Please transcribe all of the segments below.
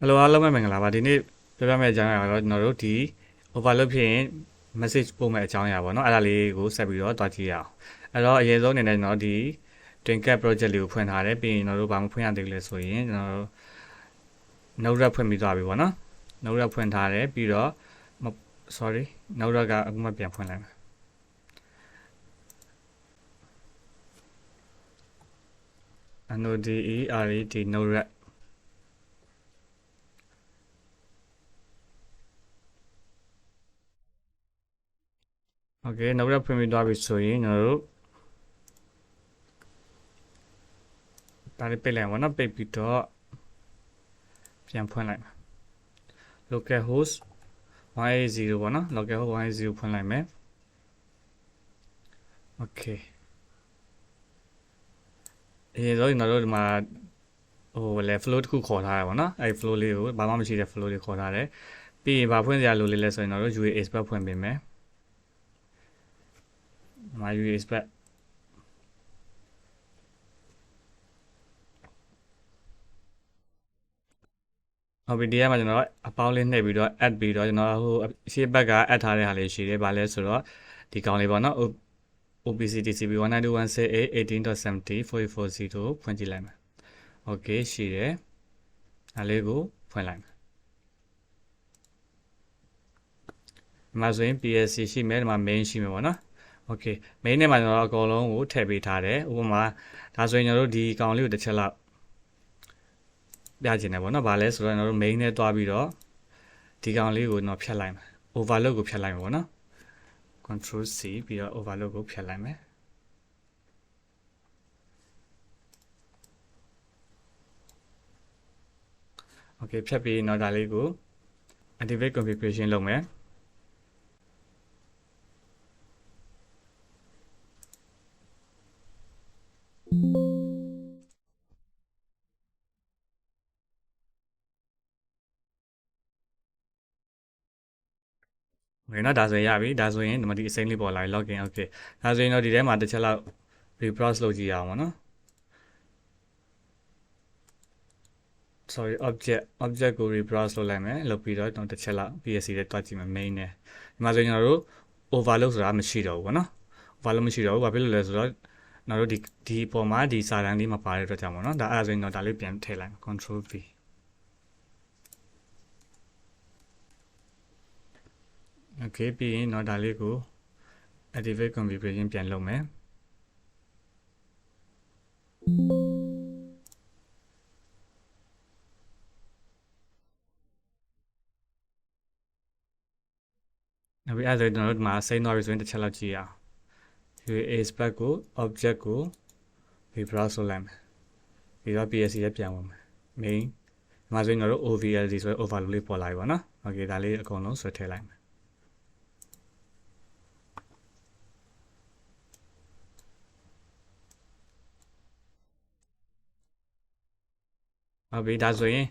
ဟယ်လိုအားလုံးပဲမင်္ဂလာပါဒီနေ့ပြောပြမယ့်အကြောင်းအရာကတော့ကျွန်တော်တို့ဒီ overload ဖြစ်ရင် message ပို့မယ့်အကြောင်းအရာပေါ့နော်အဲ့ဒါလေးကိုဆက်ပြီးတော့တွားကြည့်ရအောင်အဲ့တော့အရင်ဆုံးအနေနဲ့ကျွန်တော်ဒီ Twinkle project လေးကိုဖွင့်ထားတယ်ပြီးရင်ကျွန်တော်တို့ဘာမှဖွင့်ရသေးလဲဆိုရင်ကျွန်တော်တို့ Node ဖွင့်ပြီးသွားပြီပေါ့နော် Node ဖွင့်ထားတယ်ပြီးတော့ sorry Node ကအခုမှပြန်ဖွင့်လိုက်မယ်NODERED Nodeโอเคနောက်တော့ဖွင့်ပြီးသွားပြီဆိုရင်ကျွန်တော်တို့ဒါလေးပိတ်လိုက်ပါတော့ပိတ်ပြီးတော့ပြန်ဖွင့်လိုက်မယ် local host 180ပေါ့နော် local host 180ဖွင့်လိုက်မယ်โอเคအရင်ဆုံးကျွန်တော်တို့ဒီမှာဟိုလေ flow တစ်ခုခေါ်ထားရပါတော့အဲ့ flow လေးကိုဘာမှမရှိတဲ့ flow လေးခေါ်ထားတယ်ပြီးရင်ဘာဖွင့်စရာလိုလေးလဲဆိုရင်ကျွန်တော်တို့ UA expert ဖွင့်ပေးမယ်UA expertဟုတ်ပြီဒီကမှာကျွန်တော်အပေါင်းလေးနှိပ်ပြီးတော့ add ပြီးတော့ကျွန်တော်ဟိုရှေ့ဘက်က add ထားတဲ့ဟာလေးရှိတယ်ဗာလဲဆိုတော့ဒီကောင်လေးပေါ့နော် OPC TCP 192.168.18.70 ဖွင့်ကြည့်လိုက်မယ်โอเคရှိတယ်ဒါလေးကိုဖွင့်လိုက်မယ်ဒီမှာဆိုရင် PLC ရှိမယ်ဒီမှာ main ရှိမယ်ပေါ့နော်โอเค main နဲ့မှာကျွန်တော်အကုန်လုံးကိုထည့်ပေးထားတယ်ဥပမာဒါဆိုရင်ကျွန်တော်တို့ဒီကောင်လေးကိုတစ်ချက်လောက်ပြချင်တယ်ပေါ့နော်ဗာလဲဆိုတော့ကျွန်တော်တို့ main နဲ့တွားပြီးတော့ဒီကောင်လေးကိုကျွန်တော်ဖြတ်လိုက်မယ် overload ကိုဖြတ်လိုက်မယ်ပေါ့နော် control C ပြီးတော့ overload ကိုဖြတ်လိုက်မယ်โอเคဖြတ်ပြီးတော့ဒါလေးကို activate configuration လုပ်မယ်โอเคเนาะဒါဆိုရင်ရပြီဒါဆိုရင်ဒီမှာဒီအစိမ်းလေးပေါ်လာပြီ login okay ဒါဆိုရင်တော့ဒီထဲမှာတစ်ချက်လောက် rebrowse လုပ်ကြည့်ရအောင်ပေါ့နော် sorry object ကို rebrowse လုပ်လိုက်မယ်လုပ်ပြီးတော့တစ်ချက်လောက် PLC ထဲတွားကြည့်မယ် main နဲ့ဒီမှာဆိုရင်ကျွန်တော်တို့ overload ဆိုတာမရှိတော့ဘူးပေါ့နော် overload မရှိတော့ဘူးဘာဖြစ်လို့လဲဆိုတော့ကျွန်တော်တို့ဒီပေါ်မှာဒီစာတန်းလေးမပါတဲ့အတွက်ကြောင့်ပေါ့နော်ဒါအဲ့ဒါဆိုရင်တော့ဒါလေးပြန်ထည့်လိုက်မယ် control V okay ပြီးရင်တော့ဒါလေးကို activate configuration ပြန်လုပ်မယ်နောက်ပြီးအဲ့ဒါဆိုရင်ကျွန်တော်တို့ဒီမှာစိမ့်သွားပြီဆိုရင်တစ်ချက်လောက်ကြည့်ရအောင် UA spec ကို object ကို rebrowse လုပ်လိုက်မယ်ပြီးတော့ PLC ထဲပြန်ဝင်မယ် main ဒီမှာဆိုရင်ကျွန်တော်တို့ OVLD ဆိုရင် overload လေးပေါ်လာပြီပေါ့နော် okay ဒါလေးအကုန်လုံးဆွဲထည့်လိုက်မယ်ဟုတ်ပြီဒါဆိုရင်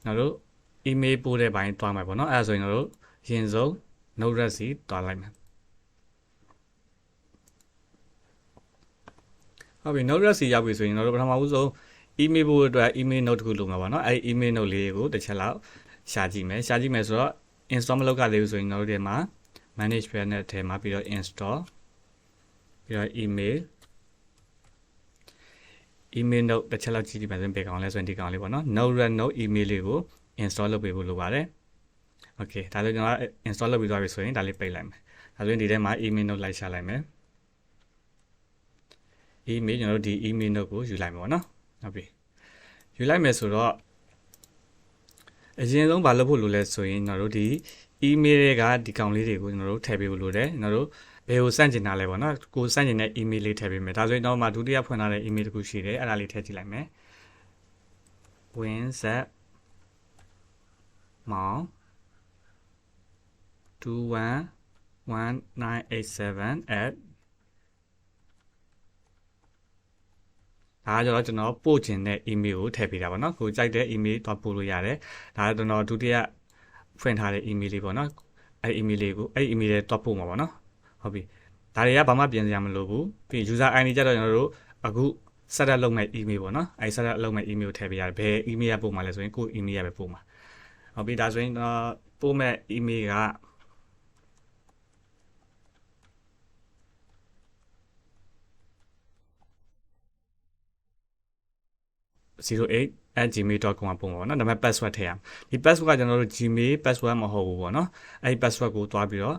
ကျွန်တော်တို့ email ပို့တဲ့ဘိုင်းတွားမှာပေါ့နော်အဲ့ဒါဆိုရင်ကျွန်တော်တို့ရင်ဆုံး node.js စီတွားလိုက်မယ်ဟုတ်ပြီ node.js စီရောက်ပြီဆိုရင်ကျွန်တော်တို့ပထမဦးဆုံး email ပို့အတွက် email node တစ်ခုလိုမှာပါเนาะအဲ့ဒီ email node လေးကိုတစ်ချက်လောက်ရှာကြည့်မယ်ဆိုတော့ install မလုပ်ရသေးဘူးဆိုရင်ကျွန်တော်တို့ဒီမှာ manage panel ထဲမှာပြီးတော့ install ပြီးတော့ email node တစ်ချက်လောက်ကြည့်ကြည့်ပါဆိုရင်ဘယ်ကောင်လဲဆိုရင်ဒီကောင်လေးပေါ့เนาะ node email လေးကို install လုပ်ပေးဖို့လိုပါတယ် okay ဒါဆိုကျွန်တော် install လုပ်ပြီးသွားပြီဆိုရင်ဒါလေးပိတ်လိုက်မယ်ဒါဆိုရင်ဒီထဲမှာ email node လိုက်ရှာလိုက်မယ် email ကျွန်တော်တို့ဒီ email node ကိုယူလိုက်မယ်ပေါ့နော်ဟုတ်ပြီယူလိုက်မယ်ဆိုတော့အရင်ဆုံးဘာလုပ်ဖို့လိုလဲဆိုရင်ကျွန်တော်တို့ဒီ email တွေကဒီကောင်လေးတွေကိုကျွန်တော်တို့ထည့်ပေးဖို့လိုတယ်ကျွန်တော်တို့ဘယ်ကိုစန့်ကျင်တာလဲပေါ့နော်ကိုစန့်ကျင်တဲ့ email လေးထည့်ပေးမယ်ဒါဆိုရင်တော့မှဒုတိယဖွင့်ထားတဲ့ email တစ်ခုရှိတယ်အဲ့ဒါလေးထည့်ကြည့်လိုက်မယ် winset mount 211987 ဒါကကျွန်တော်ပို့ချင်တဲ့ email ကိုထည့်ပေးတာပေါ့နော်ကိုကြိုက်တဲ့ email တော့ပို့လို့ရတယ်ဒါကကျွန်တော်ဒုတိယဖွင့်ထားတဲ့ email လေးပေါ့နော်အဲ့ email လေးကိုအဲ့ email လေးတော့ပို့မှာပေါ့နော်ဟုတ်ပြီဒါတွေကဘာမှပြင်စရာမလိုဘူးပြီး user ID ကြတော့ကျွန်တော်တို့အခု set up လုပ်မဲ့ email ပေါ့နော်အဲ set up လုပ်မဲ့ email ထည့်ပေးရတယ်ဘယ် email ပို့မှာလဲဆိုရင်ကို email ရပဲပို့မှာဟုတ်ပြီဒါဆိုရင်ပို့မဲ့ email က08@gmail.com ပို့မှာပေါ့နော်ဒါပေမဲ့ password ထည့်ရအောင်ဒီ password ကကျွန်တော်တို့ Gmail password မဟုတ်ဘူးပေါ့နော်အဲဒီ password ကိုတွားပြီးတော့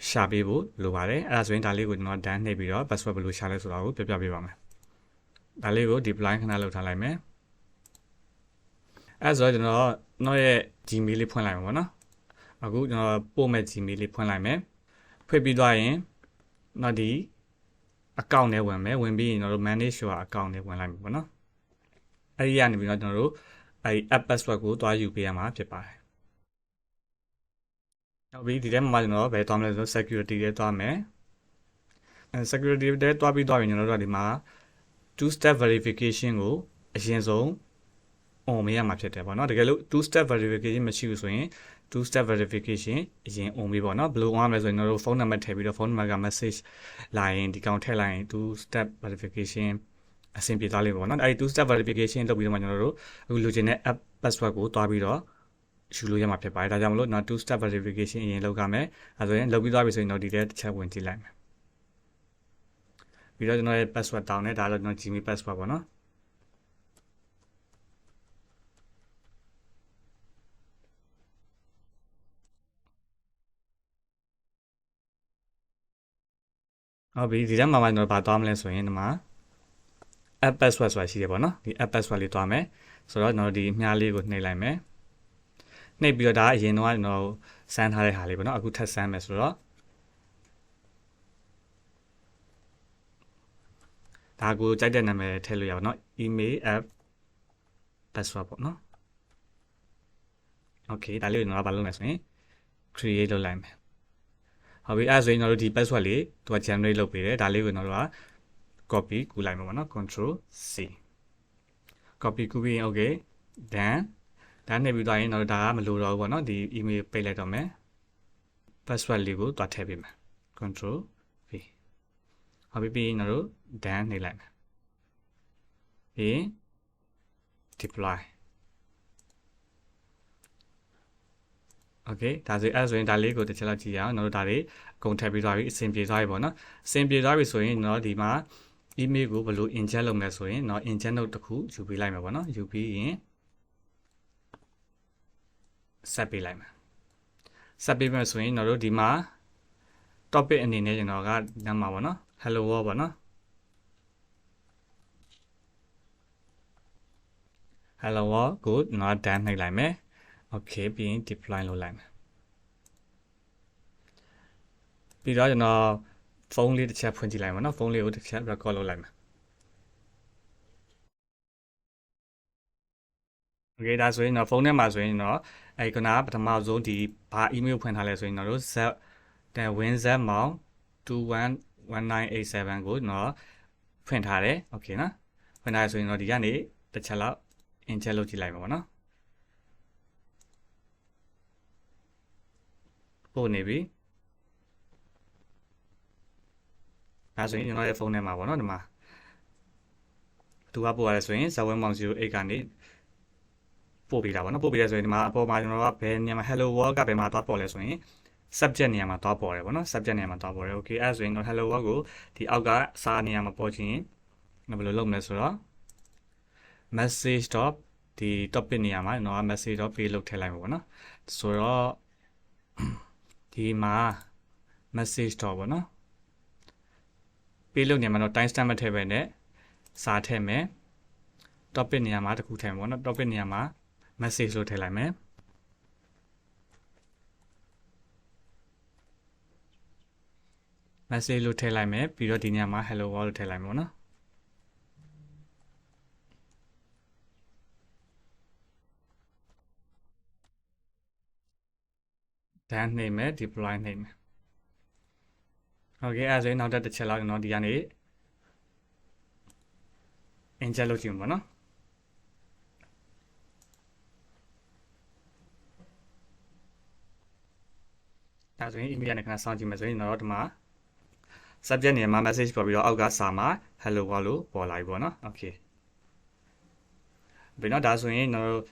ရှာပေးဖို့လိုပါတယ်အဲ့ဒါဆိုရင်ဒါလေးကိုကျွန်တော် done နှိပ်ပြီးတော့ password ဘယ်လိုရှာလဲဆိုတာကိုပြပြပေးပါမယ်ဒါလေးကို deploy ခဏလုပ်ထားလိုက်မယ်အဲ့ဆိုတော့ကျွန်တော်ရဲ့ Gmail လေးဖွင့်လိုက်မှာပေါ့နော်အခုကျွန်တော်ပို့မဲ့ Gmail လေးဖွင့်လိုက်မယ်ဖွင့်ပြီးသွားရင်တော့ဒီ account နဲ့ဝင်မယ်ဝင်ပြီးရင်ကျွန်တော်တို့ manage your account နဲ့ဝင်လိုက်မှာပေါ့နော်အဲ့ဒီကနေပြီးတော့ကျွန်တော်တို့အဲ့ app password ကိုတွားယူပေးရမှာဖြစ်ပါတယ်ဟုတ်ပြီဒီထဲမှာကျွန်တော်ဘယ်တွားမလဲဆိုတော့ security ထဲတွားမယ်security ထဲတွားပြီးတော့ကျွန်တော်တို့ဒီမှာ two step verification ကိုအရင်ဆုံး on မရမှာဖြစ်တယ်ပေါ့နော်တကယ်လို့ two step verification မရှိဘူးဆိုရင် two step verification အရင် on ပေးပေါ့နော်ဘယ်လို on ရမလဲဆိုရင်ကျွန်တော်တို့ဖုန်းနံပါတ်ထည့်ပြီးတော့ဖုန်းနံပါတ်က message လာရင်ဒီကောင်ထည့်လိုက်ရင် two step verification အဆင်ပြေသွားလိမ့်မယ်ပေါ့နော်အဲဒီ two step verification လုပ်ပြီးတော့မှကျွန်တော်တို့အခုလိုချင်တဲ့ app password ကိုတွားပြီးတော့ယူလို့ရမှာဖြစ်ပါတယ်ဒါကြောင့်မလို့တော့ two step verification အရင်လုပ်ရမယ်အဲဆိုရင်လုပ်ပြီးသွားပြီဆိုရင်တော့ဒီထဲတစ်ချက်ဝင်ကြည့်လိုက်မယ်ပြီးတော့ကျွန်တော်ရဲ့ password တောင်းတယ်ဒါတော့ကျွန်တော် Gmail password ပေါ့နော်ဟုတ်ပြီဒီထဲမှာကျွန်တော်ဘာသွားမလဲဆိုရင်ဒီမှာ app password ဆိုတာရှိတယ်ပေါ့နော်ဒီ app password လေးသွားမယ်ဆိုတော့ကျွန်တော်ဒီမြားလေးကိုနှိပ်လိုက်မယ်နှိပ်ပြီးတော့ဒါအရင်တော့ကျွန်တော်စမ်းထားတဲ့ဟာလေးပေါ့နော်အခုထပ်စမ်းမယ်ဆိုတော့ဒါကိုကြိုက်တဲ့နာမည်ထည့်လို့ရပါတော့ email app password ပေါ့နော် okay ဒါလေးကိုကျွန်တော်ဘာလုပ်လဲဆိုရင် create လုပ်လိုက်မယ်ဟုတ်ပြီအဲ့ဆိုရင်ကျွန်တော်တို့ဒီ password လေးသူက generate လုပ်ပေးတယ်ဒါလေးကိုကျွန်တော်တို့က copy ကူးလိုက်မှာပေါ့နော် control c copy ကူးပြီးရင် okay done ဒါနှိပ်ပြီးသွားရင်တော့ဒါကမလိုတော့ဘူးပေါ့နော်ဒီ email ပိတ်လိုက်တော့မယ် password လေးကိုတွားထည့်ပေးမယ် control v ဟုတ်ပြီပြီးရင်တော့ done နှိပ်လိုက်မယ်ပြီး deploy okay ဒါဆိုအဲ့ဆိုရင်ဒါလေးကိုတစ်ချက်လောက်ကြည့်ရအောင်ကျွန်တော်တို့ဒါလေးအကုန်ထည့်ပြီးသွားပြီအဆင်ပြေသွားပြီပေါ့နော်အဆင်ပြေသွားပြီဆိုရင်တော့ဒီမှာ email ကိုဘယ်လို inject လုပ်မလဲဆိုရင်တော့ inject note တစ်ခုယူပေးလိုက်မယ်ပေါ့နော်ယူပြီးရင်ဆက်ပေးလိုက်မယ်ဆက်ပေးမယ်ဆိုရင်ကျွန်တော်တို့ဒီမှာ topic အနေနဲ့ကျွန်တော်ကနမ်းမှာပေါ့နော် hello world ပေါ့နော် hello world ကိုကျွန်တော် done နှိပ်လိုက်မယ် okay ပြီးရင် deploy လုပ်လိုက်မယ်ပြီးတော့ကျွန်တော်ဖုန်းလေးတစ်ချက်ဖွင့်ကြည့်လိုက်ပါနော်ဖုန်းလေးကိုတစ်ချက် record လုပ်လိုက်မယ် okay ဒါဆိုရင်တော့ဖုန်းထဲမှာဆိုရင်တော့အဲဒီကပထမဆုံးဒီဘာ email ဖွင့်ထားလဲဆိုရင်တော့ z win z mount 211987ကိုကျွန်တော်ဖွင့်ထားတယ် okay နော်ဖွင့်ထားရဆိုရင်တော့ဒီကနေတစ်ချက်လောက် inject လုပ်ကြည့်လိုက်ပါပေါ့နော်ပို့နေပြီဒါဆိုရင်ကျွန်တော်ရဲ့ဖုန်းထဲမှာပေါ့နော်ဒီမှာသူကပို့ရတယ်ဆိုရင် 7.08 ကနေပို့ပေးတာပေါ့နော်ပို့ပေးရဆိုရင်ဒီမှာအပေါ်မှာကျွန်တော်ကဘယ်နေရာမှာ hello world ကဘယ်မှာသွားပေါ်လဲဆိုရင် subject နေရာမှာသွားပေါ်တယ်ပေါ့နော် subject နေရာမှာသွားပေါ်တယ် okay အဲ့ဆိုရင်တော့ hello world ကိုဒီအောက်ကစာနေရာမှာပေါ်ခြင်းဘယ်လိုလုပ်မလဲဆိုတော့ message dot ဒီ topic နေရာမှာကျွန်တော်က message dot page လုပ်ထည့်လိုက်မှာပေါ့နော်ဆိုတော့ဒီမှာ message dot ပေါ့နော် page လုပ်နေမှာတော့ time stamp မထည့်ပဲနဲ့စာထည့်မယ် topic နေရာမှာတစ်ခုထည့်မှာပေါ့နော် topic နေရာမှာ message လို့ထည့်လိုက်မယ် message လို့ထည့်လိုက်မယ်ပြီးတော့ဒီနေရာမှာ hello world လို့ထည့်လိုက်မယ်ပေါ့နော်ဒါနှိပ်မယ် deploy နှိပ်မယ် okay အဲ့ဆိုရင်နောက်တစ်ချက်လောက်ကျွန်တော်ဒီကနေ inject လုပ်ကြည့်မှာပေါ့နော်ဒါဆိုရင် email နဲ့ခဏစောင့်ကြည့်မယ်ဆိုရင်တော့ဒီမှာ subject နေရာမှာ message ပေါ်ပြီးတော့အောက်ကစာမှာ hello လို့ပေါ်လာပြီပေါ့နော် okay ဘယ်တော့ဒါဆိုရင်ကျွန်တော်တို့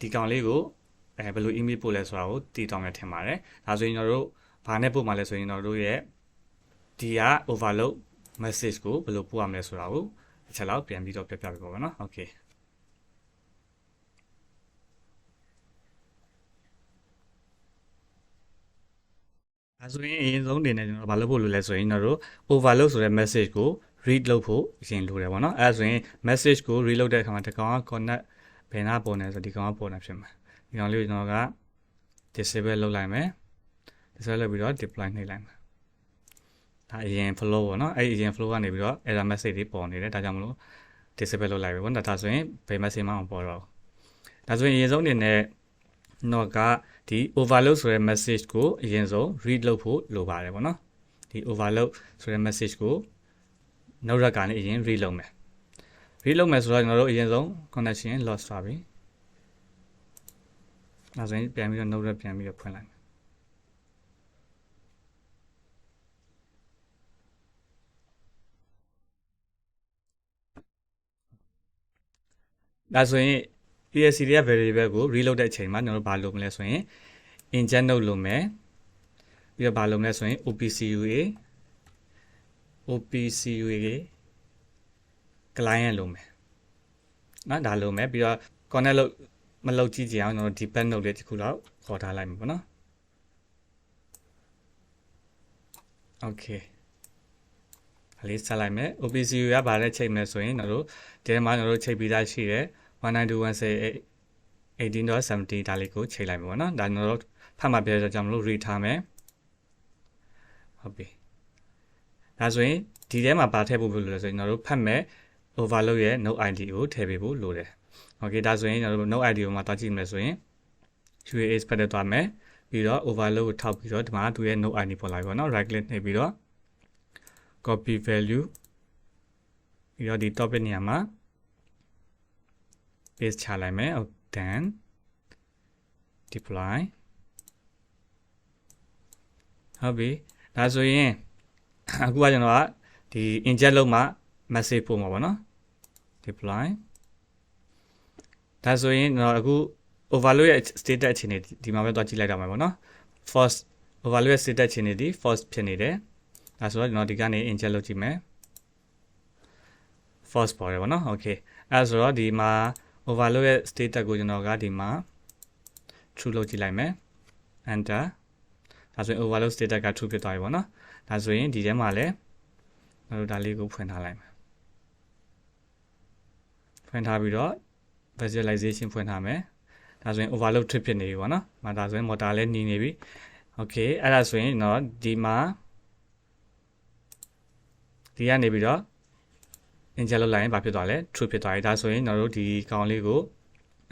ဒီကောင်လေးကိုဘယ်လို email ပို့လဲဆိုတာကိုတည်တောင်းရထင်ပါတယ်ဒါဆိုရင်ကျွန်တော်တို့ဘာနဲ့ပို့မှာလဲဆိုရင်ကျွန်တော်တို့ရဲ့ဒီက overload message ကိုဘယ်လိုပို့ရမလဲဆိုတာကိုတစ်ချက်လောက်ပြန်ပြီးတော့ပြပြပေးပါနော် okay အဲဆိုရင်အရင်ဆုံးတင်နေကျွန်တော်ဘာလုပ်ဖို့လိုလဲဆိုရင်ကျွန်တော်တို့ overload ဆိုတဲ့ message ကို read လုပ်ဖို့အရင်လိုတယ်ပေါ့နော်အဲဆိုရင် message ကို read လုပ်တဲ့အခါမှာဒီကောင်က connect ဘယ်နာပေါ်နေဆိုဒီကောင်ကပေါ်နေဖြစ်မှာဒီကောင်လေးကိုကျွန်တော်က disable လုပ်လိုက်မယ် disable လုပ်ပြီးတော့ deploy နှိပ်လိုက်မယ်ဒါအရင် flow ပေါ့နော်အဲ့အရင် flow ကနေပြီးတော့ error message တွေပေါ်နေတယ်ဒါကြောင့်မလို့ disable လုပ်လိုက်ပြီပေါ့နော်ဒါဆိုရင်ဘယ် message မှမပေါ်တော့ဘူးဒါဆိုရင်အရင်ဆုံးအနေနဲ့တော့ကဒီ overload ဆိုတဲ့ message ကိုအရင်ဆုံး read လုပ်ဖို့လိုပါတယ်ပေါ့နော်ဒီ overload ဆိုတဲ့ message ကိုနောက်ရက်ကနေအရင် read လုပ်မယ် read လုပ်မယ်ဆိုတော့ကျွန်တော်တို့အရင်ဆုံး connection loss သွားပြီဒါဆိုရင်ပြန်ပြီးတော့နောက်ရက်ပြန်ပြီးတော့ဖွင့်လိုက်မယ်ဒါဆိုရင် ESC ရဲ့ variable ကို reload တဲ့အချိန်မှာကျွန်တော်တို့ဘာလုပ်မလဲဆိုရင် inject node လုပ်မယ်ပြီးတော့ဘာလုပ်မလဲဆိုရင် OPCUA client လုပ်မယ်နော်ဒါလုပ်မယ်ပြီးတော့ connect လုပ်မလုပ်ကြည့်ကြအောင်ကျွန်တော် depend node လေးတစ်ခုတော့ခေါ်ထားလိုက်မယ်ပေါ့နော် okay အလေးဆက်လိုက်မယ် OPCU ကဘာလဲချိန်မယ်ဆိုရင်ကျွန်တော်တို့ဒီမှာကျွန်တော်တို့ချိန်ပြီးသားရှိတယ်192.168.18.70 ဒါလေးကိုချိန်လိုက်မယ်ပေါ့နော်ဒါကျွန်တော်တို့ဖတ်မှပြရတဲ့ကြောင့်မလို့ read ထားမယ်ဟုတ်ပြီဒါဆိုရင်ဒီထဲမှာပါထည့်ဖို့လိုလဲဆိုရင်ကျွန်တော်တို့ဖတ်မယ် overload ရဲ့ node ID ကိုထည့်ပေးဖို့လိုတယ်โอเคဒါဆိုရင်ကျွန်တော်တို့ node ID ကိုမှတွားကြည့်မယ်ဆိုရင် UAS ဖတ်တဲ့သွားမယ်ပြီးတော့ overload ကိုထောက်ပြီးတော့ဒီမှာသူရဲ့ node ID ပေါ်လာပြီပေါ့နော် right click နှိပ်ပြီးတော့ copy value ပြီးတော့ဒီ topic နေရာမှာ paste ချလိုက်မယ် then deploy ဟုတ်ပြီဒါဆိုရင်အခုကကျွန်တော်ကဒီ inject လုပ်မှ message ပို့မှာပေါ့နော် deploy ဒါဆိုရင်ကျွန်တော်အခု overload ရဲ့ status အခြေအနေဒီမှာပဲတွားကြည့်လိုက်တော့မှာပေါ့နော် false overload ရဲ့ status အခြေအနေဒီ false ဖြစ်နေတယ်ဒါဆိုတော့ကျွန်တော်ဒီကနေ inject လုပ်ကြည့်မယ် false ပေါ်တယ်ပေါ့နော် okay အဲဆိုတော့ဒီမှာ overload ရဲ့ status ကိုကျွန်တော်ကဒီမှာ true လုပ်ကြည့်လိုက်မယ် enter ဒါဆိုရင် overload status က true ဖြစ်သွားပြီပေါ့နော်ဒါဆိုရင်ဒီထဲမှာလည်းကျွန်တော်တို့ဒါလေးကိုဖွင့်ထားလိုက်မယ်ဖွင့်ထားပြီးတော့ visualization ဖွင့်ထားမယ်ဒါဆိုရင် overload trip ဖြစ်နေပြီပေါ့နော်ဒါဆိုရင် motor လည်းနှီးနေပြီ okay အဲ့ဒါဆိုရင်เนาะဒီမှာဒီကနေပြီးတော့ inject လုပ်လိုက်ရင်ဘာဖြစ်သွားလဲ true ဖြစ်သွားပြီဒါဆိုရင်ကျွန်တော်တို့ဒီကောင်လေးကို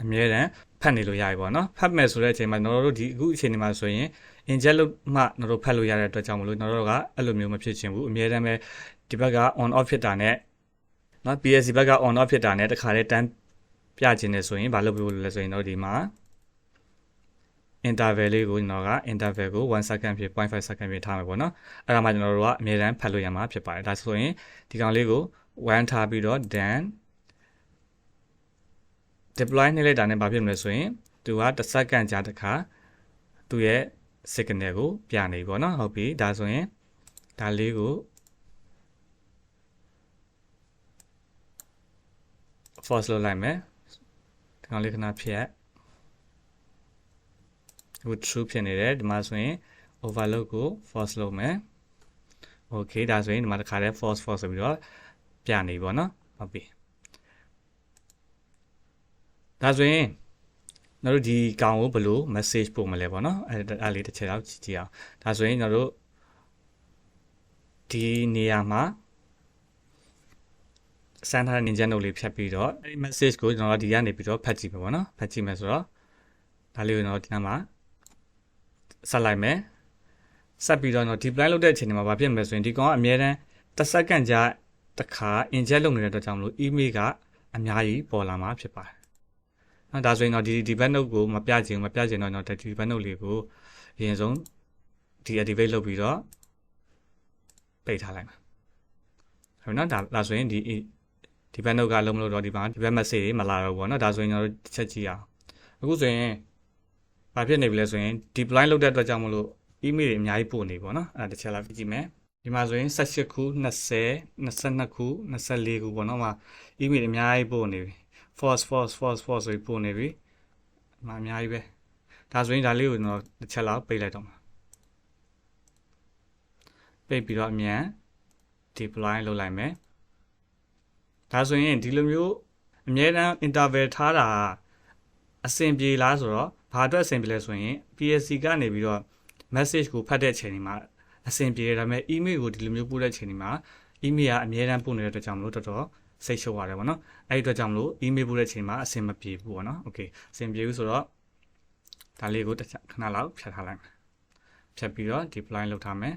အမြဲတမ်းဖတ်နေလို့ရပြီပေါ့နော်ဖတ်မယ်ဆိုတဲ့အချိန်မှာကျွန်တော်တို့ဒီအခုအချိန်ဒီမှာဆိုရင် inject လုပ်မှကျွန်တော်တို့ဖတ်လို့ရတဲ့အတွက်ကြောင့်မလို့ကျွန်တော်တို့ကအဲ့လိုမျိုးမဖြစ်ချင်ဘူးအမြဲတမ်းပဲဒီဘက်က on off ဖြစ်တာနဲ့เนาะ PSC ဘက်က on off ဖြစ်တာနဲ့တခါတည်းတန်းပြခြင်းနေဆိုရင်ဘာလုပ်လို့လဲဆိုရင်တော့ဒီမှာ interval လေးကိုကျွန်တော်က interval ကို1 second ဖြစ် 0.5 second ဖြစ်ထားမယ်ပေါ့နော်အဲ့ဒါမှကျွန်တော်တို့ကအမြဲတမ်းဖတ်လို့ရမှာဖြစ်ပါတယ်ဒါဆိုရင်ဒီကောင်လေးကို1ထားပြီးတော့ then deploy နှိပ်လိုက်တာနဲ့ဘာဖြစ်မလဲဆိုရင်သူက1 second ကြာတစ်ခါသူ့ရဲ့ signal ကိုပြနေပြီပေါ့နော်ဟုတ်ပြီဒါဆိုရင်ဒါလေးကို false လုပ်လိုက်မယ်ဒီကောင်လေးခဏဖြတ်အခု true ဖြစ်နေတယ်ဒီမှာဆိုရင် overload ကို false လုပ်မယ် okay ဒါဆိုရင်ဒီမှာတစ်ခါတည်း false ဆိုပြီးတော့ပြနေပြီပေါ့နော်ဟုတ်ပြီဒါဆိုရင်ကျွန်တော်တို့ဒီကောင်ကိုဘယ်လို message ပို့မလဲပေါ့နော်အဲ့လေးတစ်ချက်တော့ကြည့်အောင်ဒါဆိုရင်ကျွန်တော်တို့ဒီနေရာမှာစမ်းထားတဲ့ ninja node လေးဖြတ်ပြီးတော့အဲ့ဒီ message ကိုကျွန်တော်တို့ဒီကနေပြီးတော့ဖတ်ကြည့်မယ်ပေါ့နော်ဖတ်ကြည့်မယ်ဆိုတော့ဒါလေးကိုကျွန်တော်ဒီမှာဆက်လိုက်မယ်ဆက်ပြီးတော့ကျွန်တော် deploy လုပ်တဲ့အချိန်မှာဘာဖြစ်မလဲဆိုရင်ဒီကောင်ကအမြဲတမ်း1 second ကြာတစ်ခါ inject လုပ်နေတဲ့အတွက်ကြောင့်မလို့ email ကအများကြီးပေါ်လာမှာဖြစ်ပါတယ်ဒါဆိုရင်တော့ဒီ debug node ကိုမပြချင်တော့ကျွန်တော် debug node လေးကိုအရင်ဆုံး deactivate လုပ်ပြီးတော့ ပိတ်ထားလိုက်မှာဟုတ်နော်ဒါဆိုရင်ဒီဘက်နှုတ်ကလုံးမလို့တော့ဒီဘက် message တွေမလာတော့ဘူးပေါ့နော်ဒါဆိုရင်ကျွန်တော်တို့ချက်ကြည့်အောင်အခုဆိုရင်ဘာဖြစ်နေပြီလဲဆိုရင် deploy လုပ်တဲ့အတွက်ကြောင့်မလို့ email တွေအများကြီးပို့နေပေါ့နော်အဲ့ဒါတစ်ချက်လောက်ကြည့်မယ်ဒီမှာဆိုရင်18ခု20 22ခု24ခုပေါ့နော်မှာ email အများကြီးပို့နေပြီ false ဆိုပြီးပို့နေပြီအများကြီးပဲဒါဆိုရင်ဒါလေးကိုကျွန်တော်တစ်ချက်လောက်ပိတ်လိုက်တော့မှာပိတ်ပြီးတော့အမြန် deploy လုပ်လိုက်မယ်ဒါဆိုရင်ဒီလိုမျိုးအမြဲတမ်း interval ထားတာအဆင်ပြေလားဆိုတော့ဘာအတွက်အဆင်ပြေလဲဆိုရင် PSC ကနေပြီးတော့ message ကိုဖတ်တဲ့အချိန်ဒီမှာအဆင်ပြေတယ်ဒါပေမဲ့ email ကိုဒီလိုမျိုးပို့တဲ့အချိန်ဒီမှာ email ကအမြဲတမ်းပို့နေတဲ့အတွက်ကြောင့်မလို့တော်တော်စိတ်ရှုပ်ရတယ်ပေါ့နော်အဲ့ဒီအတွက်ကြောင့်မလို့ email ပို့တဲ့အချိန်မှာအဆင်မပြေဘူးပေါ့နော် okay အဆင်ပြေဘူးဆိုတော့ဒါလေးကိုခဏလောက်ဖြတ်ထားလိုက်မယ်ဖြတ်ပြီးတော့ deploy လုပ်ထားမယ်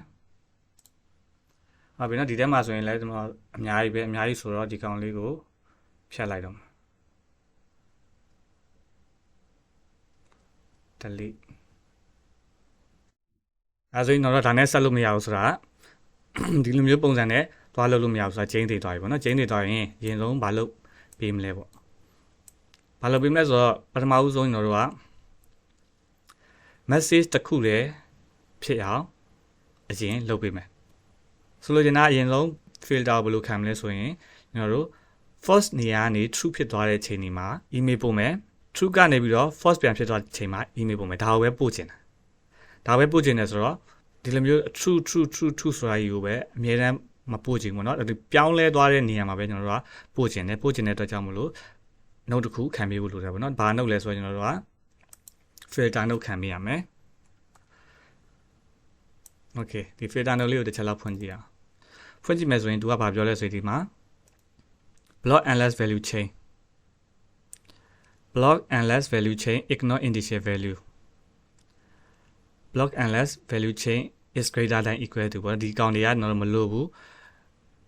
ဟုတ်ပြီနော်ဒီထဲမှာဆိုရင်လည်းကျွန်တော်အများကြီးဆိုတော့ဒီကောင်လေးကိုဖြတ်လိုက်တော့မယ် delete အဲဆိုရင်တော့ဒါနဲ့ဆက်လို့မရဘူးဆိုတာဒီလိုမျိုးပုံစံနဲ့သွားလို့မရဘူးဆိုတာ change တွေသွားပြီပေါ့နော် change တွေသွားရင်အရင်ဆုံးဘာလုပ်ပေးမလဲပေါ့ဘာလုပ်ပေးမလဲဆိုတော့ပထမဦးဆုံးကျွန်တော်တို့က message တစ်ခုလည်းဖြစ်အောင်အရင်လုပ်ပေးမယ်ဆိုလိုချင်တာအရင်ဆုံး filter ဘယ်လိုခံမလဲဆိုရင်ကျွန်တော်တို့ first နေရာကနေ true ဖြစ်သွားတဲ့ချိန်ဒီမှာ email ပို့မယ် true ကနေပြီးတော့ false ပြန်ဖြစ်သွားတဲ့ချိန်မှာ email ပို့မယ်ဒါကိုပဲပို့ချင်တာဒါပဲပို့ချင်တယ်ဆိုတော့ဒီလိုမျိုး true ဆိုတာကြီးကိုပဲအမြဲတမ်းမပို့ချင်ဘူးเนาะဒါပြောင်းလဲသွားတဲ့နေရာမှာပဲကျွန်တော်တို့ကပို့ချင်တဲ့အတွက်ကြောင့်မလို့ note တစ်ခုခံပေးဖို့လိုတယ်ပေါ့เนาะဘာ note လဲဆိုတော့ကျွန်တော်တို့က filter note ခံပေးရမယ် okay ဒီ filter note လေးကိုတစ်ချက်လောက်ဖွင့်ကြည့်အောင်ဖွင့်ကြည့်မယ်ဆိုရင်သူကဘာပြောလဲဆိုဒီမှာ block endless value chain block endless value chain ignore initial value block endless value chain is greater than equal to ပေါ့ဒီကောင်တွေကတော့မလို့ဘူး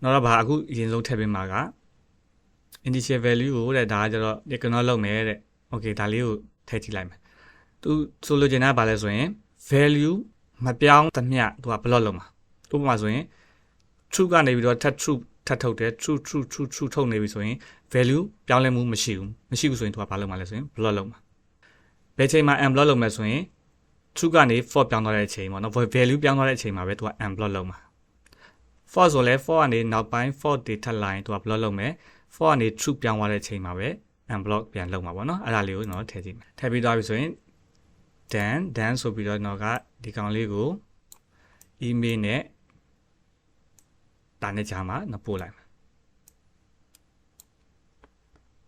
တော့ဘာအခုအရင်ဆုံးထည့်ပေးမှာက initial value ကိုတဲ့ဒါကကျတော့ ignore လုပ်မယ်တဲ့ okay ဒါလေးကိုထည့်ကြည့်လိုက်မယ်သူဆိုလိုချင်တာဘာလဲဆိုရင် value မပြောင်းသမျှသူက block လုပ်မှာဥပမာဆိုရင် true ကနေပြီးတော့ထပ်ထုတ်တယ် true ထုတ်နေပြီဆိုရင် value ပြောင်းလဲမှုမရှိဘူးဆိုရင်သူကဘာလုပ်မှာလဲဆိုရင် block လုပ်မှာဘယ်ချိန်မှာ unblock လုပ်မယ်ဆိုရင် true ကနေ false ပြောင်းသွားတဲ့အချိန်ပေါ့နော် value ပြောင်းသွားတဲ့အချိန်မှာပဲသူက unblock လုပ်မှာ false ဆိုလဲ false ကနေနောက်ပိုင်း false တွေထပ်လာရင်သူက block လုပ်မယ် false ကနေ true ပြောင်းသွားတဲ့အချိန်မှာပဲ unblock ပြန်လုပ်မှာပေါ့နော်အဲ့ဒါလေးကိုကျွန်တော်ထည့်ကြည့်မယ်ထည့်ပြီးသွားပြီဆိုရင် done ဆိုပြီးတော့ကျွန်တော်ကဒီကောင်လေးကို email နဲ့ဒါနဲ့ကြာမှာနပို့လိုက်မယ်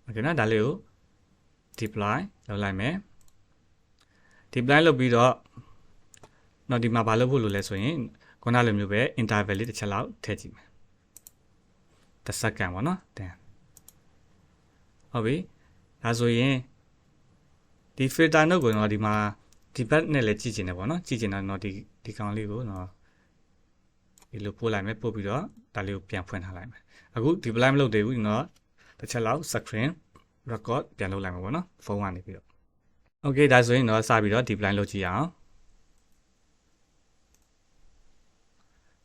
โอเคနော်ဒါလေးကို deploy လုပ်လိုက်မယ် deploy လုပ်ပြီးတော့တော့ဒီမှာဘာလုပ်ဖို့လိုလဲဆိုရင်ခုနလိုမျိုးပဲ interval လေးတစ်ချက်လောက်ထည့်ကြည့်မယ်တစ်စက္ကန့်ပေါ့နော်10ဟုတ်ပြီဒါဆိုရင်ဒီ filter note ကိုတော့ဒီမှာဒီဘက်နဲ့လည်းကြည့်ချင်တယ်ပေါ့နော်ကြည့်ချင်တာတော့ဒီကောင်လေးကိုတော့ဒီလိုပို့လိုက်မယ်ပို့ပြီးတော့ဒါလေးကိုပြန်ဖွင့်ထားလိုက်မယ်အခု deploy မလုပ်သေးဘူးကျွန်တော်တစ်ချက်လောက် screen record ပြန်လုပ်လိုက်မှာပေါ့နော်ဖုန်းကနေပြီးတော့ okay ဒါဆိုရင်တော့စပြီးတော့ deploy လုပ်ကြည့်အောင်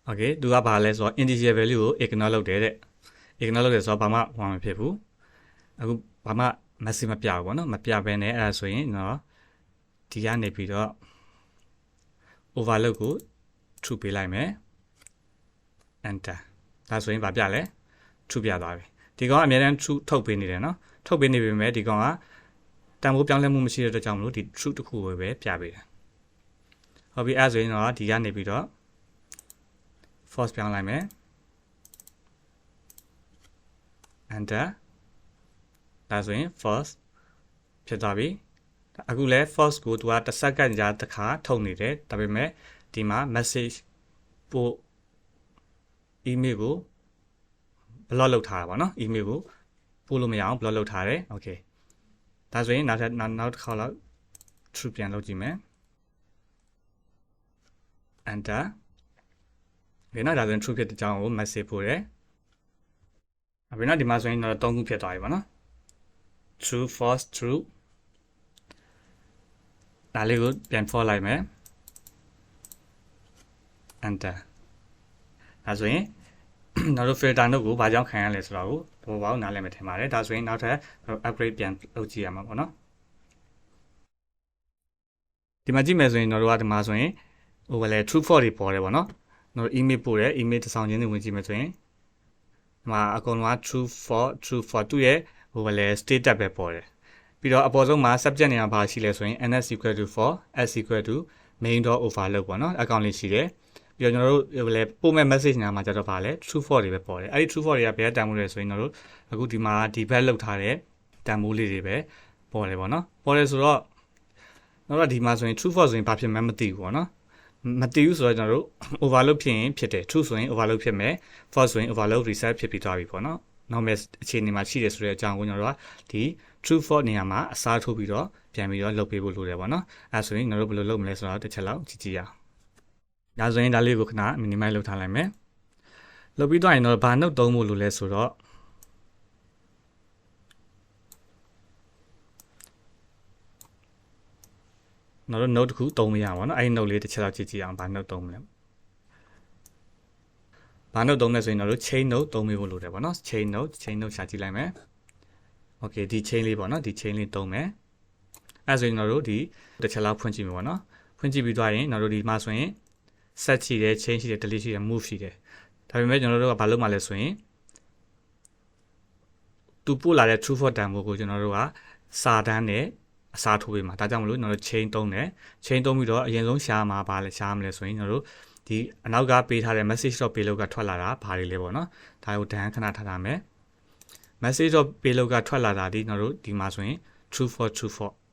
okay သူကဘာလဲဆိုတော့ integer value ကို ignore လုပ်တယ်တဲ့ ignore လုပ်တယ်ဆိုတော့ဘာမှမဖြစ်ဘူးအခုဘာမှ message မပြဘူးပေါ့နော်မပြဘဲနဲ့အဲ့ဒါဆိုရင်တော့ဒီကနေပြီးတော့ overload ကို true ပေးလိုက်မယ် enter ဒါဆိုရင်ဘာပြလဲ true ပြသွားပြီဒီကောင်ကအများအား true ထုတ်ပေးနေတယ်နော်ထုတ်ပေးနေပေမဲ့ဒီကောင်ကတန်ဖိုးပြောင်းလဲမှုမရှိတဲ့အတွက်ကြောင့်မလို့ဒီ true တစ်ခုကိုပဲပြပေးတယ်ဟုတ်ပြီအဲ့ဆိုရင်တော့ဒီကနေပြီးတော့ false ပြောင်းလိုက်မယ် enter ဒါဆိုရင် false ဖြစ်သွားပြီအခုလဲ false ကိုသူကတစ်စက္ကန့်ကြာတစ်ခါထုတ်နေတယ်ဒါပေမဲ့ဒီမှာ message ပို့ email ကို block လုပ်ထားတာပေါ့နော် email ကိုပို့လို့မရအောင် block လုပ်ထားတယ် okay ဒါဆိုရင်နောက်တစ်ခါလောက် true ပြန်လုပ်ကြည့်မယ် enter ဒီနောက်ဒါဆိုရင် true ဖြစ်တဲ့အကြောင်းကို message ပို့တယ်အခုနောက်ဒီမှာဆိုရင်တော့3ခုဖြစ်သွားပြီပေါ့နော် true false true ဒါလေးကိုပြန်ဖော်လိုက်မယ် enter ဒါ ဒါဆိုရင်နောက်တော့ filter နုတ်ကိုဘာကြောင့်ခံရလဲဆိုတော့ကိုဘောပေါင်းနားလည်မှထင်ပါတယ်ဒါဆိုရင်နောက်ထပ် upgrade ပြန်လုပ်ကြည့်ရမှာပေါ့နော်ဒီမှာကြည့်မယ်ဆိုရင်တို့ကဒီမှာဆိုရင်ဟိုပဲလေ true false တွေပေါ်တယ်ပေါ့နော်တို့ email ပို့တယ် email တစ်ဆောင်ချင်းတွေဝင်ကြည့်မယ်ဆိုရင်ဒီမှာအကုန်လုံးက true false သူ့ရဲ့ဟိုပဲလေ status ပဲပေါ်တယ်ပြီးတော့အပေါ်ဆုံးမှာ subject နေရာဘာရှိလဲဆိုရင် ns equal to for s equal to main.overload ပေါ့နော်အကောင့်လေးရှိတယ်ပြီးတော့ကျွန်တော်တို့ဟိုလေပို့မဲ့ message နာမှာကြတော့ဗာလဲ true false တွေပဲပေါ်တယ်အဲ့ဒီ true false တွေကဘယ်ကတန်မိုးလဲဆိုရင်တို့အခုဒီမှာ debug လုပ်ထားတဲ့တန်မိုးလေးတွေပဲပေါ်တယ်ပေါ့နော်ပေါ်တယ်ဆိုတော့တော့ဒီမှာဆိုရင် true false ဆိုရင်ဘာဖြစ်မှမသိဘူးပေါ့နော်မသိဘူးဆိုတော့ကျွန်တော်တို့ overload ဖြစ်ရင်ဖြစ်တယ် true ဆိုရင် overload ဖြစ်မယ် false ဆိုရင် overload reset ဖြစ်ပြီးသွားပြီပေါ့နော် normal အခြေအနေမှာရှိတယ်ဆိုတဲ့အကြောင်းကိုကျွန်တော်တို့ကဒီ true false နေရာမှာအစားထိုးပြီးတော့ပြန်ပြီးတော့လုပ်ပေးဖို့လိုတယ်ပေါ့နော်အဲဆိုရင်ကျွန်တော်တို့ဘယ်လိုလုပ်မလဲဆိုတော့တစ်ချက်လောက်ကြည့်ကြည့်ရအောင်ဒါဆိုရင်ဒါလေးကိုခဏ minimize လုပ်ထားလိုက်မယ်လုပ်ပြီးတော့ရင်တော့ဘာ note သုံးဖို့လိုလဲဆိုတော့နော် note တစ်ခုသုံးမရပါဘူးเนาะအဲ့ဒီ note လေးတစ်ချက်လောက်ကြည့်ကြည့်အောင်ဘာ note သုံးမလဲဘာ note သုံးလဲဆိုရင်တော့ chain note သုံးပေးဖို့လိုတယ်ပေါ့เนาะ chain note ရှာကြည့်လိုက်မယ် okay ဒီ chain လေးပေါ့เนาะဒီ chain လေးသုံးမယ်အဲ့ဆိုရင်တို့ဒီတစ်ချက်လောက်ဖွင့်ကြည့်မယ်ပေါ့เนาะဖွင့်ကြည့်ပြီးသွားရင်တို့ဒီမှာဆိုရင် set ရှိတယ် chain ရှိတယ် delete ရှိတယ် move ရှိတယ်ဒါပေမဲ့ကျွန်တော်တို့ကဘာလုပ်မှလဲဆိုရင်သူပို့လာတဲ့ true false တန်ဖိုးကိုကျွန်တော်တို့ကစာတန်းနဲ့အစားထိုးပေးမှာဒါကြောင့်မလို့ကျွန်တော်တို့ chain သုံးတယ် chain သုံးပြီးတော့အရင်ဆုံးရှာမှာပါလဲရှာမလဲဆိုရင်ကျွန်တော်တို့ဒီအနောက်ကပေးထားတဲ့ message.payload ကထွက်လာတာဘာတွေလဲပေါ့နော်ဒါကိုဒန်းခဏထားထားမယ် message.payload ကထွက်လာတာဒီကျွန်တော်တို့ဒီမှာဆိုရင် true false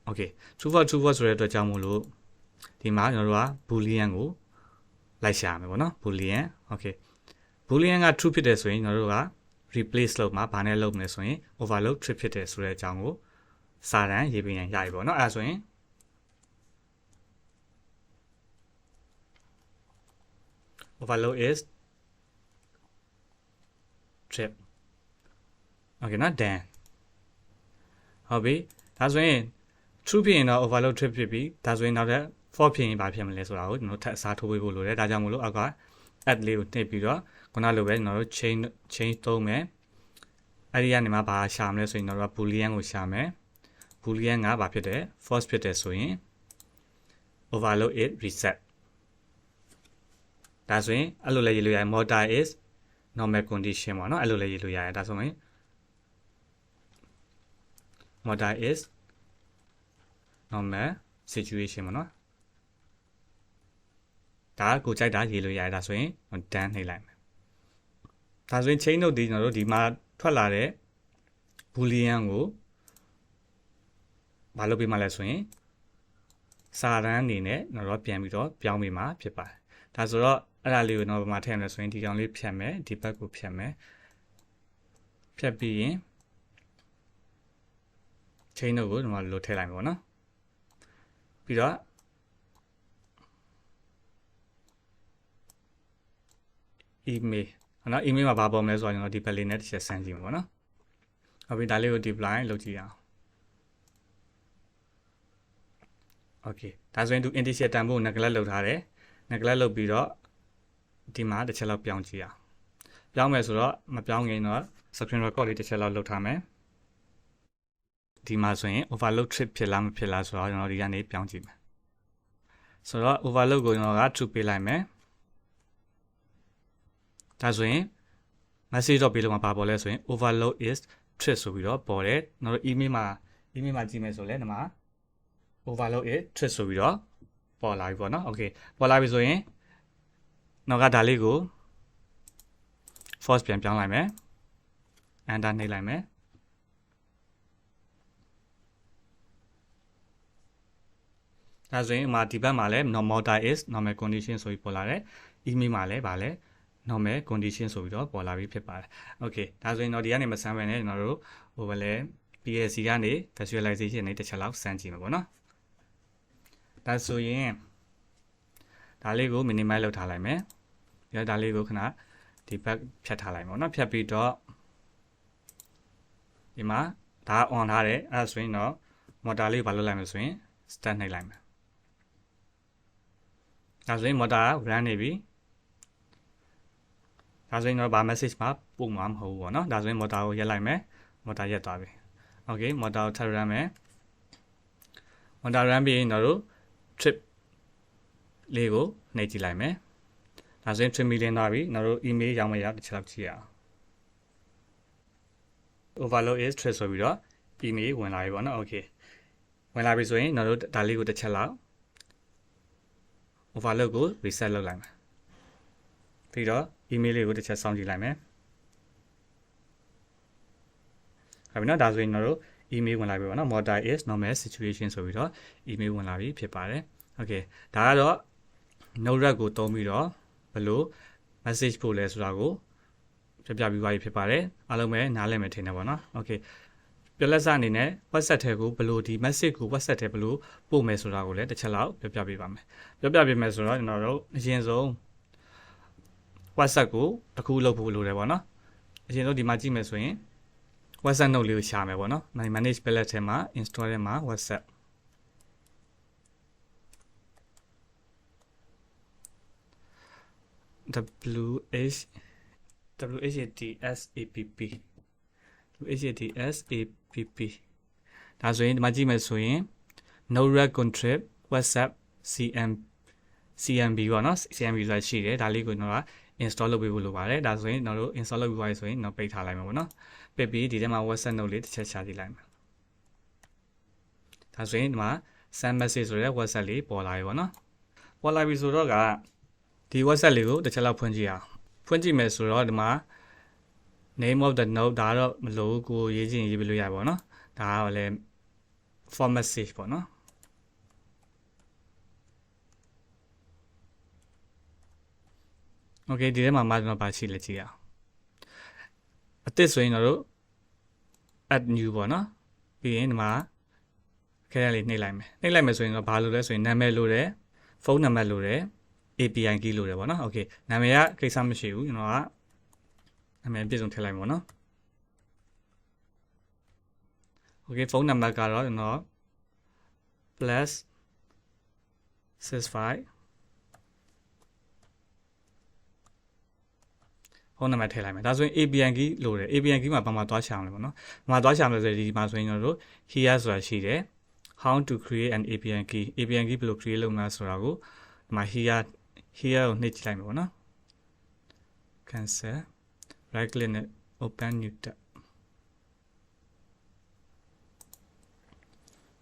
okay true false ဆိုတဲ့အတွက်ကြောင့်မို့လို့ဒီမှာကျွန်တော်တို့က boolean ကိုလိုက်ရှာမယ်ပေါ့နော် boolean okay boolean က true ဖြစ်တယ်ဆိုရင်ကျွန်တော်တို့က replace လုပ်မှာဘာနဲ့လုပ်မလဲဆိုရင် overload true ဖြစ်တယ်ဆိုတဲ့အကြောင်းကိုစာတန်းရေးပေးရင်ရပြီပေါ့နော်အဲဒါဆိုရင် overload is trip okay နော် done ဟုတ်ပြီဒါဆိုရင် true ဖြစ်ရင်တော့ overload trip ဖြစ်ပြီဒါဆိုရင်နောက်ထပ် false ဖြစ်ရင်ဘာဖြစ်မလဲဆိုတာကိုကျွန်တော်ထပ်အစားထိုးပေးဖို့လိုတယ်ဒါကြောင့်မို့လို့အောက်က add လေးကိုနှိပ်ပြီးတော့ခုနလိုပဲကျွန်တော်တို့ chain သုံးမယ်အဲ့ဒီကနေမှဘာရှာမလဲဆိုရင်တော့ boolean ကိုရှာမယ်boolean ကဘာဖြစ်တယ် false ဖြစ်တယ်ဆိုရင် overload it reset ဒါဆိုရင်အဲ့လိုလဲရေးလို့ရတယ် motor is normal condition ပေါ့နော်အဲ့လိုလဲရေးလို့ရတယ်ဒါဆိုရင် motor is normal situation ပေါ့နော်ဒါကိုကြိုက်တာရေးလို့ရတယ်ဒါဆိုရင် done နှိပ်လိုက်မယ်ဒါဆိုရင် chain note ဒီကျွန်တော်တို့ဒီမှာထွက်လာတဲ့ boolean ကိုဘာလုပ်ပေးမှလဲဆိုရင်စာတန်းအနေနဲ့တော့ပြန်ပြီးတော့ပြောင်းပေးမှာဖြစ်ပါတယ်ဒါဆိုတော့အဲ့ဒါလေးကိုတော့ဘာထည့်ရမလဲဆိုရင်ဒီကောင်လေးဖြတ်မယ်ဒီဘက်ကိုဖြတ်မယ်ဖြတ်ပြီးရင် chain တို့ကိုဒီမှာလိုထည့်လိုက်မယ်ပေါ့နော်ပြီးတော့ email နော် email မှာဘာပေါ်မလဲဆိုတော့ကျွန်တော်ဒီဘက်လေးနဲ့တစ်ချက်ဆန်းကြည့်မှာပေါ့နော်ဟုတ်ပြီဒါလေးကို deploy လုပ်ကြည့်ရအောင်okay ဒါဆိုရင်သူ integer တန်ဖိုး neglect လုပ်ထားတယ် neglect လုပ်ပြီးတော့ဒီမှာတစ်ချက်လောက်ပြောင်းကြည့်အောင်ပြောင်းမယ်ဆိုတော့မပြောင်းခင်တော့ screen record လေးတစ်ချက်လောက်လုပ်ထားမယ်ဒီမှာဆိုရင် overload trip ဖြစ်လားမဖြစ်လားဆိုတော့ကျွန်တော်ဒီကနေပြောင်းကြည့်မယ်ဆိုတော့ overload ကိုကျွန်တော်က true ပေးလိုက်မယ်ဒါဆိုရင် message.payload မှာပါပေါ်လဲဆိုရင် overload is trip ဆိုပြီးတော့ပေါ်တယ်ကျွန်တော်တို့ email မှာကြည့်မယ်ဆိုလဲဒီမှာ overload is trip ဆိုပြီးတော့ပေါ်လာပြီပေါ့နော် okay ပေါ်လာပြီဆိုရင်နောက်ကဒါလေးကို false ပြန်ပြောင်းလိုက်မယ် enter နှိပ်လိုက်မယ်ဒါဆိုရင်ဒီဘက်မှာလဲ motor is normal condition ဆိုပြီးပေါ်လာတယ် email မှာလဲဗာလဲ normal condition ဆိုပြီးတော့ပေါ်လာပြီဖြစ်ပါတယ် okay ဒါဆိုရင်တော့ဒီကနေမဆန်းပဲနဲ့ကျွန်တော်တို့ဟိုပဲလဲ PLC ကနေ visualization နဲ့တစ်ချက်လောက်စမ်းကြည့်မှာပေါ့နော်ဒါဆိုရင်ဒါလေးကို minimize လုပ်ထားလိုက်မယ်ပြီးတော့ဒါလေးကိုခဏဒီဘက်ဖြတ်ထားလိုက်ပါတော့ဖြတ်ပြီးတော့ဒီမှာဒါ on ထားတယ်အဲ့ဒါဆိုရင်တော့ motor လေးကိုဘာလုပ်လိုက်မလဲဆိုရင် start နှိပ်လိုက်မယ်ဒါဆိုရင် motor run နေပြီ ဒါဆိုရင်တော့ဘာ message မှာပို့မှာမဟုတ်ဘူးပေါ့နော်ဒါဆိုရင် motor ကိုရက်လိုက်မယ် motor ရက်သွားပြီ okay motor ကိုထပ် run မယ် motor run ပြီးရင်တော့ trip လေးကိုနှိပ်ကြည့်လိုက်မယ်ဒါဆိုရင် trip million သွားပြီတော့ email ရောက်မရောက်တစ်ချက်လောက်ကြည့်ရအောင် overload is trip ဆိုပြီးတော့ email ဝင်လာပြီပေါ့နော် okay ဝင်လာပြီဆိုရင်တော့ဒါလေးကိုတစ်ချက်လောက် overload ကို reset လုပ်လိုက်မယ်ပြီးတော့ email လေးကိုတစ်ချက်စောင့်ကြည့်လိုက်မယ်ဟုတ်ပြီနော်ဒါဆိုရင်တော့ email ဝင်လာပြီပေါ့နော် motor is normal situation ဆိုပြီးတော့ email ဝင်လာပြီဖြစ်ပါတယ် okay ဒါကတော့ Node-RED ကိုသုံးပြီးတော့ဘယ်လို message ပို့လဲဆိုတာကိုပြပြပြီးသွားပြီဖြစ်ပါတယ်အားလုံးပဲနားလည်မယ်ထင်တယ်ပေါ့နော် okay ပြလက်စအနေနဲ့ WhatsApp ထဲကိုဘယ်လိုဒီ message ကို WhatsApp ထဲဘယ်လိုပို့မယ်ဆိုတာကိုလည်းတစ်ချက်လောက်ပြပြပေးပါမယ်ပြပြပေးမယ်ဆိုတော့ကျွန်တော်တို့အရင်ဆုံး WhatsApp ကိုတစ်ခုလုပ်ဖို့လိုတယ်ပေါ့နော်အရင်ဆုံးဒီမှာကြည့်မယ်ဆိုရင် WhatsApp note လေးကိုရှာမယ်ပေါ့နော် manage palette ထဲမှာ install ထဲမှာ WhatsApp WHATSAPP ဒါဆိုရင်ဒီမှာကြည့်မယ်ဆိုရင် Node-RED contrib WhatsApp CMB ပေါ့နော် CMB ဆိုတာရှိတယ်ဒါလေးကိုကျွန်တော်က install လုပ်ပေးဖို့လိုပါတယ်ဒါဆိုရင်ကျွန်တော်တို့ install လုပ်ပြီးသွားပြီဆိုရင်တော့ပိတ်ထားလိုက်မယ်ပေါ့နော်ပိတ်ပြီးဒီထဲမှာ WhatsApp note လေးတစ်ချက်ရှာကြည့်လိုက်မယ်ဒါဆိုရင်ဒီမှာ send message ဆိုတဲ့ WhatsApp လေးပေါ်လာပြီပေါ့နော်ပေါ်လာပြီဆိုတော့ကဒီ WhatsApp လေးကိုတစ်ချက်လောက်ဖွင့်ကြည့်အောင်ဖွင့်ကြည့်မယ်ဆိုတော့ဒီမှာ name of the note ဒါတော့မလို့ကိုရေးချင်ရေးပြလို့ရပါဘောနော်ဒါကလည်း for message ပေါ့နော်โอเคဒီထဲမှာကျွန်တော်ပါရှိလက်ကြည့်အောင်အသစ်ဆိုရင်တော့ add new ပေါ့နော်ပြီးရင်ဒီမှာခဲရလေးနှိပ်လိုက်မယ်နှိပ်လိုက်မယ်ဆိုရင်တော့ဘာလို့လဲဆိုရင်နာမည်လိုတယ်ဖုန်းနံပါတ်လိုတယ် API key လိုတယ်ပေါ့နော်โอเคနာမည်ကကိစ္စမရှိဘူးကျွန်တော်ကနာမည်ပြည့်စုံထည့်လိုက်ပါတော့โอเคဖုန်းနံပါတ်ကတော့ကျွန်တော် +65ဖုန်းနံပါတ်ထည့်လိုက်မယ်ဒါဆိုရင် API key လိုတယ် API key မှာဘာမှသွားရှာမလဲပေါ့နော်ဘာမှသွားရှာမလဲဆိုရင်ဒီမှာဆိုရင်ကျွန်တော်တို့ here ဆိုတာရှိတယ် how to create an API key ဘယ်လို create လုပ်မလဲဆိုတာကိုဒီမှာ here ကိုနှိပ်ကြည့်လိုက်မယ်ပေါ့နော် cancel right click နဲ့ open new tab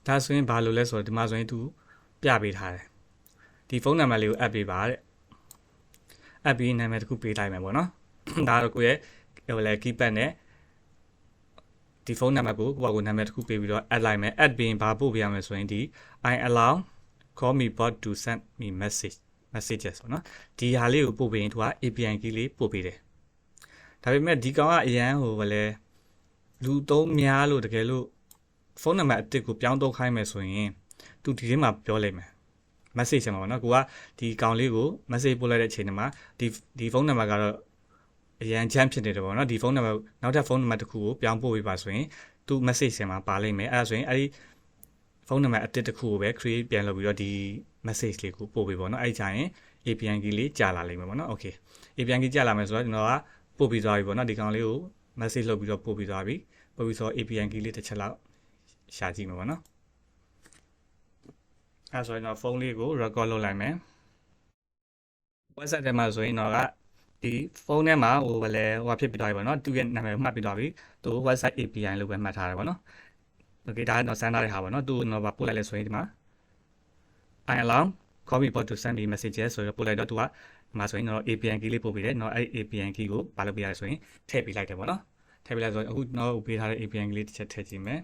ဒါဆိုရင်ဘာလို့လဲဆိုတော့ဒီမှာဆိုရင်သူပြပေးထားတယ်ဒီဖုန်းနံပါတ်လေးကို add ပေးပါတဲ့ add ပြီးနာမည်တစ်ခုပေးလိုက်မယ်ပေါ့နော်ဒါတော့ကိုယ့်ရဲ့ဟိုလေ keypad နဲ့ဒီဖုန်းနံပါတ်ကိုကိုယ့်ဘာကိုနာမည်တစ်ခုပေးပြီးတော့ add လိုက်မယ် add ပြီးရင်ဘာပို့ပေးရမလဲဆိုရင်ဒီ I allow call me bot to send me messages ပေါ့နော်ဒီဟာလေးကိုပို့ပေးရင်သူက API key လေးပို့ပေးတယ်ဒါပေမဲ့ဒီကောင်ကအရန်ဟိုလေလူသုံးများလို့တကယ်လို့ဖုန်းနံပါတ်အတစ်ကိုပြောင်းသုံးခိုင်းမယ်ဆိုရင်သူဒီထဲမှာပြောလိုက်မယ် message မှာပေါ့နော်ကိုကဒီကောင်လေးကို message ပို့လိုက်တဲ့အချိန်မှာဒီဖုန်းနံပါတ်ကတော့အရန်ချမ်းဖြစ်နေတယ်ပေါ့နော်ဒီဖုန်းနံပါတ်နောက်ထပ်ဖုန်းနံပါတ်တစ်ခုကိုပြောင်းပို့ပေးပါဆိုရင်သူ message မှာပါလိမ့်မယ်အဲ့ဒါဆိုရင်အဲ့ဒီဖုန်းနံပါတ်အတစ်တစ်ခုကိုပဲ create ပြန်လုပ်ပြီးတော့ဒီ message လေးကိုပို့ပေးပေါ့နော်အဲ့ဒီကျရင် API key လေးကြာလာလိမ့်မယ်ပေါ့နော် okay API key ကြာလာမယ်ဆိုတော့ကျွန်တော်ကပို့ပြီးသွားပြီပေါ့နော်ဒီကောင်လေးကို message လုပ်ပြီးတော့ပို့ပြီးသွားပြီပို့ပြီးဆိုတော့ API key လေးတစ်ချက်လောက်ရှာကြည့်မှာပေါ့နော်အဲဆိုရင်တော့ဖုန်းလေးကို record လုပ်လိုက်မယ် website ထဲမှာဆိုရင်တော့ကဒီဖုန်းထဲမှာဟိုလည်းဟိုဖြစ်ပြီးသွားပြီပေါ့နော်သူရဲ့နာမည်ကိုမှတ်ပြီးသွားပြီသူ website API လို့ပဲမှတ်ထားတယ်ပေါ့နော် okay ဒါကတော့စမ်းထားတဲ့ဟာပေါ့နော်သူတော့ပို့လိုက်လဲဆိုရင်ဒီမှာ I allow copy bot to send me messages ဆိုတော့ပို့လိုက်တော့သူကဒီမှာဆိုရင်တော့ API key လေးပို့ပေးတယ်နော်အဲ့ API key ကိုဘာလုပ်ပြရလဲဆိုရင်ထည့်ပေးလိုက်တယ်ပေါ့နော်ထည့်ပေးလိုက်ဆိုရင်အခုတော့ပေးထားတဲ့ API key လေးတစ်ချက်ထည့်ကြည့်မယ်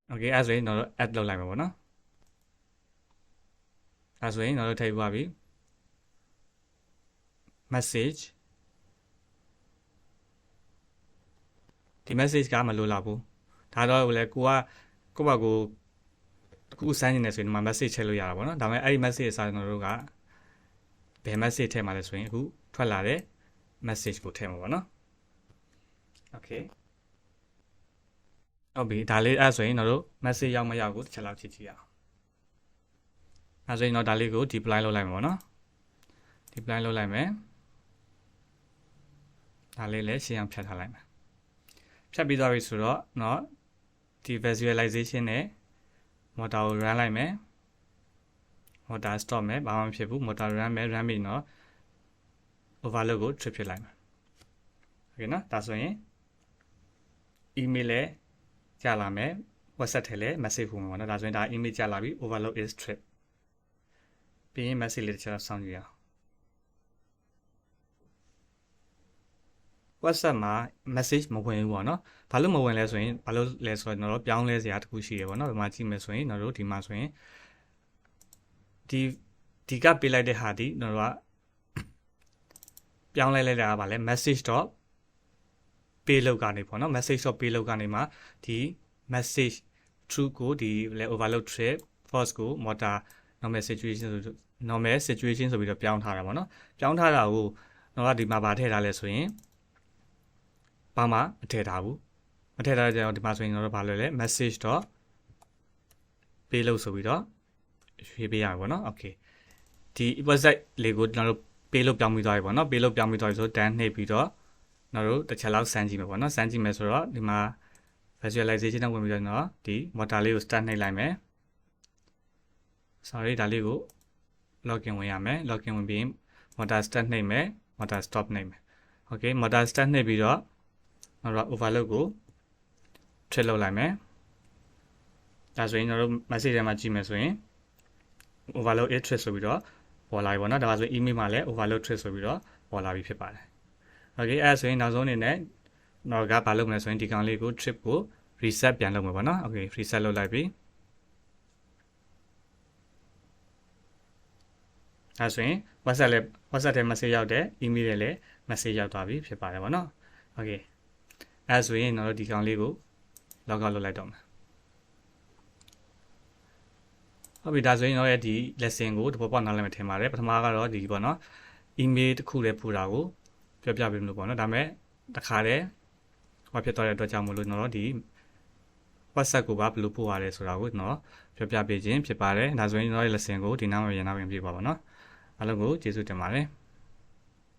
โอเคအဲ့ဆိုရင်တော့ add လုပ်လိုက်မှာပေါ့နော်အဲ့ဆိုရင်တော့ထည့်သွားပြီ message ဒီ message ကမလိုလားဘူးဒါတော့လေကိုယ့်ဘာကိုတခုစမ်းနေတယ်ဆိုရင်ဒီမှာ message ထည့်လို့ရတာပေါ့နော်ဒါပေမဲ့အဲ့ဒီ message စာကျွန်တော်တို့ကဘယ် message ထည့်မှာလဲဆိုရင်အခုထွက်လာတဲ့ message ကိုထည့်မှာပေါ့နော် okay ဟုတ်ပြီဒါလေးအဲ့ဆိုရင်တို့ message ရောက်မရောက်ကိုတစ်ချက်လောက်ကြည့်ကြည့်အောင်အဲ့ဆိုရင်တော့ဒါလေးကို deploy လုပ်လိုက်မှာပေါ့နော် deploy လုပ်လိုက်မယ်ဒါလေးလည်းရှင်းအောင်ဖြတ်ထားလိုက်မယ်ဖြတ်ပြီးသွားပြီဆိုတော့เนาะဒီ visualization နဲ့ motor ကို run လိုက်မယ် motor stop မယ်ဘာမှမဖြစ်ဘူး motor run မယ် run ပြီးတော့ overload ကို trip ဖြစ်လိုက်မယ်โอเคနော်ဒါဆိုရင် email လည်းကြာလာမယ် WhatsApp ထဲလည်း message ပို့မှာပေါ့နော်ဒါဆိုရင်ဒါ email ကြာလာပြီ overload is trip ပြီးရင် message လေးတစ်ချက်စောင့်ကြည့်ရအောင် WhatsApp မှာ message မဝင်ဘူးပေါ့နော်ဘာလို့မဝင်လဲဆိုရင်ဘာလို့လဲဆိုတော့ပြောင်းလဲစရာတစ်ခုရှိတယ်ပေါ့နော်ဒီမှာကြည့်မယ်ဆိုရင်တို့ဒီမှာဆိုရင်ဒီကပေးလိုက်တဲ့ဟာဒီတို့ကပြောင်းလဲလိုက်တာကဗာလဲ message.payload ကနေပေါ့နော် message.payload ကနေမှဒီ message true ကိုဒီလဲ overload trip false ကို motor normal situation ဆိုပြီးတော့ပြောင်းထားတာပေါ့နော်ပြောင်းထားတာကိုတော့ဒီမှာဗာထည့်ထားလဲဆိုရင်ဘာမှမထည့်ထားဘူးမထည့်ထားတဲ့ကြောင့်ဒီမှာဆိုရင်တော့ဘာလို့လဲ message.payload ဆိုပြီးတော့ရွေးပေးရမှာပေါ့နော် okay ဒီ website လေးကိုကျွန်တော်တို့ payload ပြောင်းပြီးသွားပြီပေါ့နော် payload ပြောင်းပြီးသွားပြီဆိုတော့ done နှိပ်ပြီးတော့ကျွန်တော်တို့တစ်ချက်လောက်စမ်းကြည့်မယ်ပေါ့နော်စမ်းကြည့်မယ်ဆိုတော့ဒီမှာ visualization နဲ့ဝင်ပြီးတော့ဒီ motor လေးကို start နှိပ်လိုက်မယ် sorry ဒါလေးကို login ဝင်ရမယ် login ဝင်ပြီး motor start နှိပ်မယ် motor stop နှိပ်မယ် okay motor start နှိပ်ပြီးတော့ကျွန်တော်တို့ overload ကို trip လုပ်လိုက်မယ်ဒါဆိုရင်ကျွန်တော်တို့ message ထဲမှာကြည့်မယ်ဆိုရင် overload is trip ဆိုပြီးတော့ပေါ်လာပြီပေါ့နော်ဒါဆိုရင် email မှာလည်း overload trip ဆိုပြီးတော့ပေါ်လာပြီဖြစ်ပါတယ် okay အဲ့ဆိုရင်နောက်ဆုံးအနေနဲ့တော့ကဘာလုပ်မလဲဆိုရင်ဒီကောင်လေးကို trip ကို reset ပြန်လုပ်မှာပေါ့နော် okay reset လုပ်လိုက်ပြီအဲ့ဆိုရင် WhatsApp ထဲ message ရောက်တယ် email ထဲလည်း message ရောက်သွားပြီဖြစ်ပါတယ်ပေါ့နော် okay အဲ့ဆိုရင်တော့ဒီကောင်လေးကို log out လုပ်လိုက်တော့မယ်ဟုတ်ပြီဒါဆိုရင်တော့ဒီ lesson ကိုတပေါ်ပေါက်နားလည်မှထင်ပါတယ်ပထမကတော့ဒီပေါ့နော် email တစ်ခုလေးပို့တာကိုပြောပြပေးမလို့ပေါ့နော်ဒါပေမဲ့တခါတည်းဟောဖြစ်သွားတဲ့အတွက်ကြောင့်မလို့တော့ဒီ WhatsApp ကိုပါဘယ်လိုပို့ရလဲဆိုတာကိုကျွန်တော်ပြောပြပေးခြင်းဖြစ်ပါတယ်ဒါဆိုရင်တော့ lesson ကိုဒီနောက်မှာရန်နာပြန်ပြပါပါနော်အားလုံးကိုကျေးဇူးတင်ပါတယ်